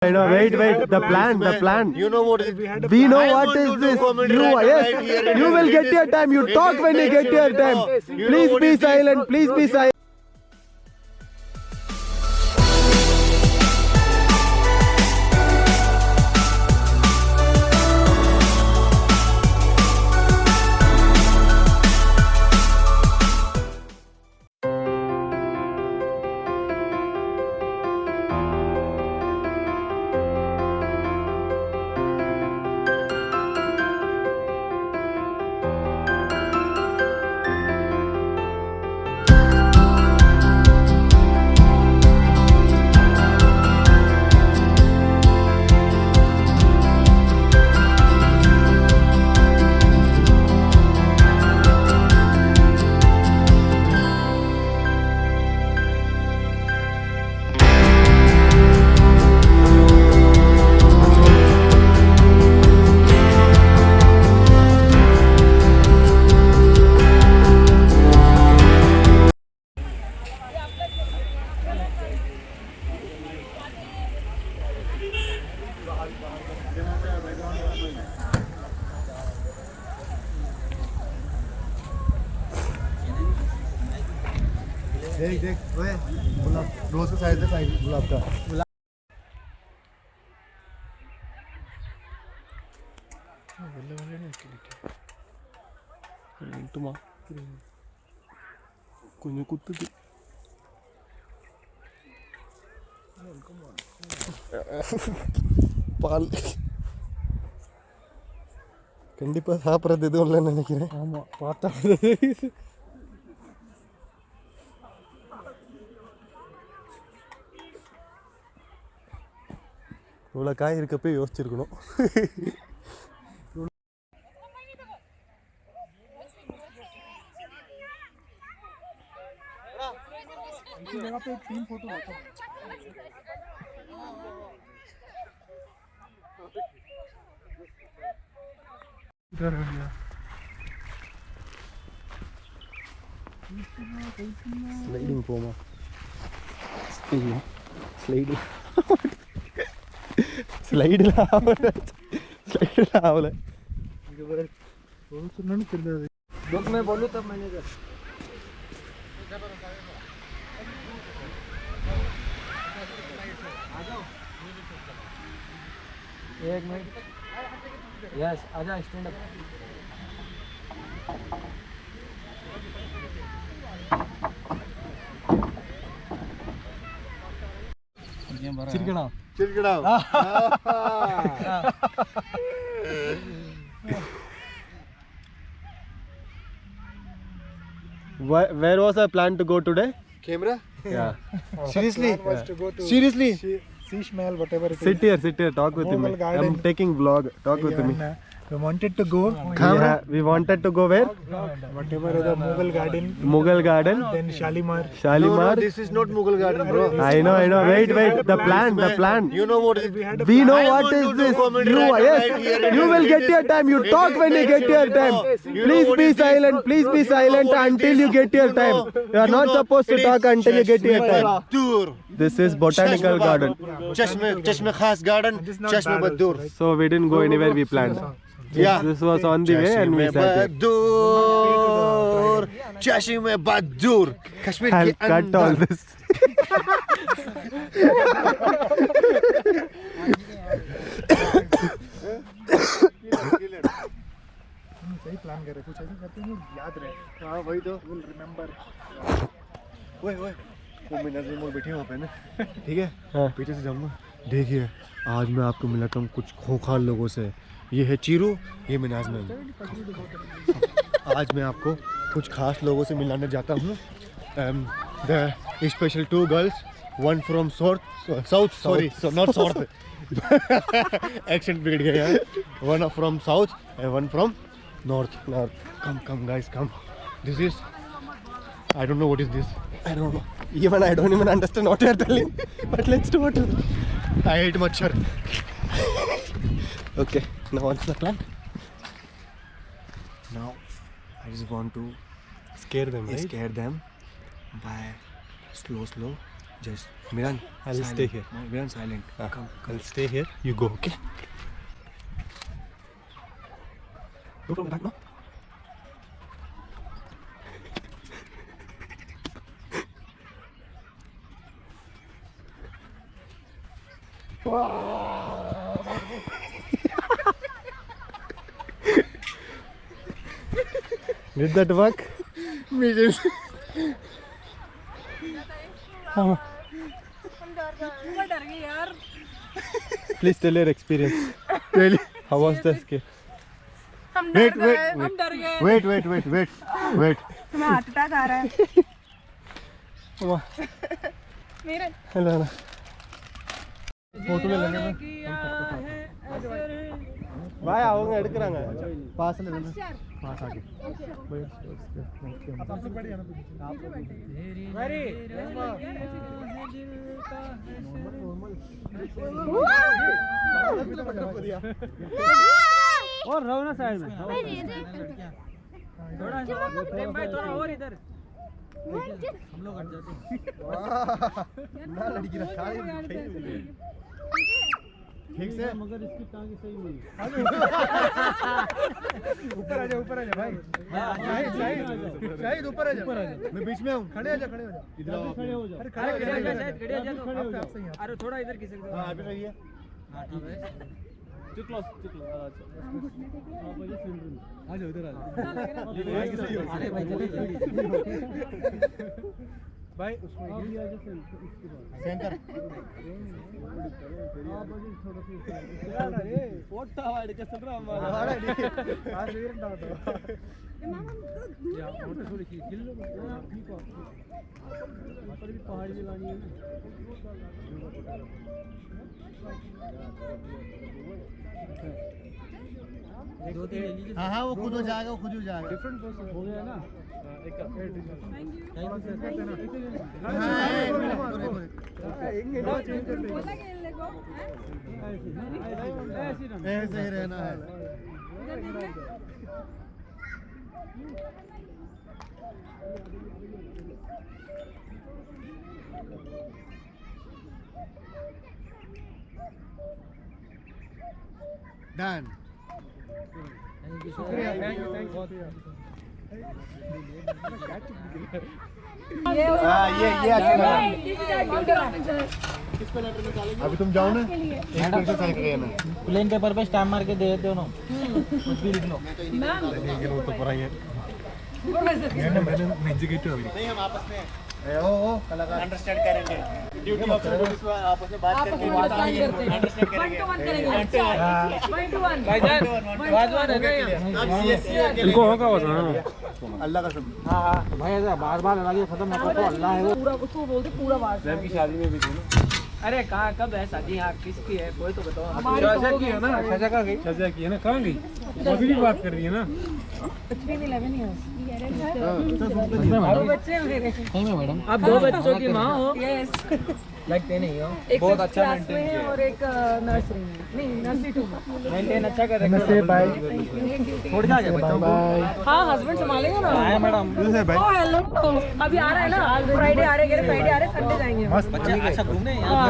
I know, wait, the plan. You know what? We know what is this. You will get your time. You talk when you get your time. Please be silent. Please be silent. देख ओए गुलाब रोज का size है गुलाब का കുഞ്ഞു കുത്തി பால் கண்டிப்பா சாப்பிட்றது எதுவும் இல்லைன்னு நினைக்கிறேன். ஆமா பார்த்தா இவ்வளோ காய் இருக்கப்போ யோசிச்சிருக்கணும். ஸ்லைடிங் போமா ஸ்லைடிங் ஸ்லைடில் ஆகலை मैं बोलूँ तब मैनेजर एक मिनट यस आजा स्टैंड अप चिरकड़ा Where was I planned to go today? Camera Yeah. seriously Seriously? Sea smell, whatever it is. Sit here, talk with me. Mughal garden. I'm taking vlog. Talk with me. We wanted to go. We wanted to go where? Whatever the Mughal garden. Mughal garden. Then Shalimar. Shalimar. this is not Mughal garden bro I know. Wait. The plan. you know what We know what is this. You will get your time. You talk when you get your time. Please be silent. Please be silent until you get your time. You are not supposed to talk until you get your time. This is Botanical Garden. Chashme Khas garden Chashme Baddur So we didn't go anywhere we planned. Yeah. This was on the way and we sat here. Baddur Chashme Baddur Kashmir I'll cut all this. सही plan कर रहे कुछ ऐसा करते हैं याद रहे हाँ वही तो विल रिमेंबर ओए वो मेरे नजर में बैठी वहाँ पे ना ठीक है हाँ. पीछे से जाऊँगा देखिए आज मैं आपको मिलाता हूँ कुछ खोखा लोगों से ये है चीरू ये मिनाज में आज मैं आपको कुछ खास लोगों से मिलाने जाता हूँ the special 2 girls one from south sorry so not south accent बिगड़ गया है one from south and one from north come guys come this is I don't know what is this I don't know. Even I don't even understand what you are telling. But let's do it. I hate machhar Okay. Now what's the plan? now I just want to Scare them, right? scare them by slow Just Miran, I'll stay here. Miran silent. Come. I'll stay here. You go, okay? Go from the back, no? Did that work? हम डर गए यार। Please tell your experience. How was the escape? हम Wait, डर wait, गए, wait. हम डर गए। Wait. तुम्हें हार्ट अटैक आ रहा है। मेरे Hello, Anna. फोटो ले लेंगे ना. Bye, அவங்க எடுக்கறாங்க. पास ले लेना. पास आके. सबसे बढ़िया ना और रहो ना साइड में. थोड़ा भाई थोड़ा और इधर। हम लोग हट जाते हैं। ना लड़की ना ठीक से. मगर इसकी टांग सही नहीं. ऊपर आ जा भाई। शाहिद ऊपर आ जा। मैं बीच में हूँ. खड़े हो जा इधर आओ. खड़े हो जाओ. अरे खड़े हो जा शायद, खड़े हो जा तो। आप सही हैं। अरे थोड़ा इधर खिसक दो। हाँ अभी सही है. हां ठीक है। Too close. अच्छा. आप वजह सेंटर में. आ जाओ इधर आ जाओ. अरे भाई जल्दी जल्दी। भाई उसमें आप ये आगे सेंटर इसके बाद. सेंटर. आप वजह थोड़ा सा फोटो वाइड के चल रहा हमारा. आज वीर ना तो या फोटो थोड़ी सी हिल लो. ठीक है. पर भी पहाड़ी लगानी है. दो तीन ले लीजिए। हाँ वो खुद हो जाएगा. डिफरेंट प्रोसेस हो गया ना. एक थैंक यू सर। ऐसे ही रहना है. डन. शुक्रिया थैंक यू ये अच्छा लगा. अभी तुम जाओ ना. एक पेन से साइन करके आना. प्लेन पेपर पे स्टैम्प मार के दे देते हो ना। कुछ भी लिख लो। वो तो पढ़ाई है. मैंने एग्जीक्यूटिव अभी. नहीं हम आपस में ओ कलाकार अंडरस्टैंड करेंगे. ड्यूटी ऑफिसर पुलिस में आपस में बात करके अंडरस्टैंड करेंगे. 1 to 1 करेंगे. 1 to 1 भाईजान वाजवान है ना. अब सीएससी इनको होगा वो ना. अल्लाह कसम. हां भाई ऐसा बार-बार लगा खत्म ना करो. अल्लाह है वो पूरा उसको बोलते पूरा बात। मैम की शादी में भी थी ना. अरे कहां कब है शादी? यहां किसकी है कोई तो बताओ। शाजा की है ना. शाजा कहाँ गई? शाजा की है ना. कहाँ गई? अभी भी बात कर रही है ना. between 11 years. दो बच्चे हैं मेरे। सही में मैडम आप 2 बच्चों की माँ हो? यस लगते नहीं हो। बहुत अच्छा मेंटेन किया और एक नर्सरी में नहीं नर्सरी 2 मेंटेन अच्छा कर रहे हो। बाय छोड़ जा गया बच्चों को। हाँ हस्बैंड संभालेंगे ना। Hi madam. ओह हेलो अभी आ रहा है ना. फ्राइडे आ रहे संडे जाएंगे. मस्त बच्चे अच्छा घूमने यहाँ